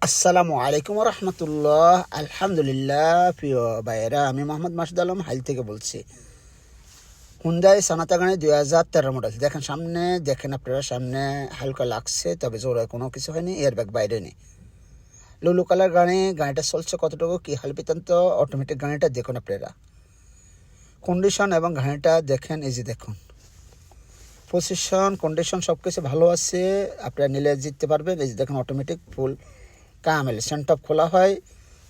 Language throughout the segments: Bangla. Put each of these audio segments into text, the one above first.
আসসালামু আলাইকুম রহমতুল্লাহ। আলহামদুলিল্লাহ। প্রিয় ভাইয়েরা, আমি মোহাম্মদ মাসুদ আলম হাইল থেকে বলছি। হুন্ডাই সনাতা গাড়ি 2013 মডেল। দেখেন সামনে, দেখেন আপনারা সামনে হালকা লাগছে, তবে জোরে কোনো কিছু হয়নি, এয়ারব্যাগ বাইরে নেই। লুলু কালার গাড়ি, গাড়িটা চলছে কতটুকু কি হালপিতান্ত অটোমেটিক গাড়িটা দেখুন আপনারা, কন্ডিশন এবং গাড়িটা দেখেন, এই যে দেখুন পজিশন কন্ডিশন সব কিছু ভালো আছে, আপনারা নিলে জিততে পারবেন। এই যে দেখুন অটোমেটিক ফুল কামেল, সেন্টপ খোলা হয়,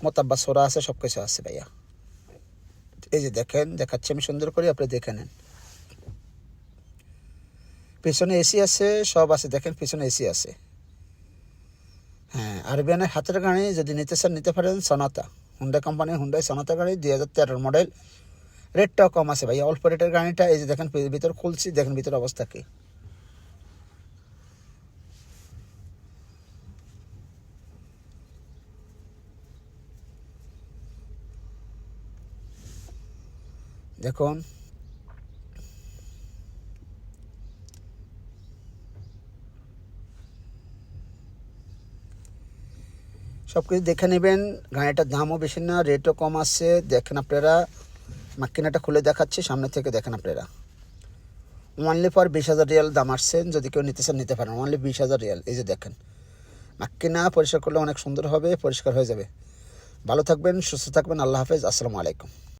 মোতাব্বা সোরা আছে, সব কিছু আছে ভাইয়া। এই যে দেখেন, দেখাচ্ছি আমি সুন্দর করে, আপনি দেখে নেন। পিছনে এসি আছে, সব আছে, দেখেন পিছনে এসি আছে। হ্যাঁ, আরবিয়ানের হাতের গাড়ি যদি নিতে চান নিতে পারেন। সনাতা হুন্ডা কোম্পানি, হুন্ডাই সনাতা গাড়ি 2013 মডেল। রেটটাও কম আছে ভাইয়া, অল্প রেটের গাড়িটা। এই যে দেখেন ভিতর খুলছি, দেখেন ভিতর অবস্থা কি। দেখুন সব কিছু দেখে নেবেন। গাড়িটার দামও বেশি না, রেটও কম আছে। দেখেন আপনারা, মাক্কিনাটা খুলে দেখাচ্ছি, সামনে থেকে দেখেন আপনারা। ওনলি ফর 20,000 রিয়াল দাম আসছেন, যদি কেউ নিতে চান নিতে পারেন। Only 20,000 Real. এই যে দেখেন, মাক্কিনা পরিষ্কার করলে অনেক সুন্দর হবে, পরিষ্কার হয়ে যাবে। ভালো থাকবেন, সুস্থ থাকবেন। আল্লাহ হাফেজ, আসসালামু আলাইকুম।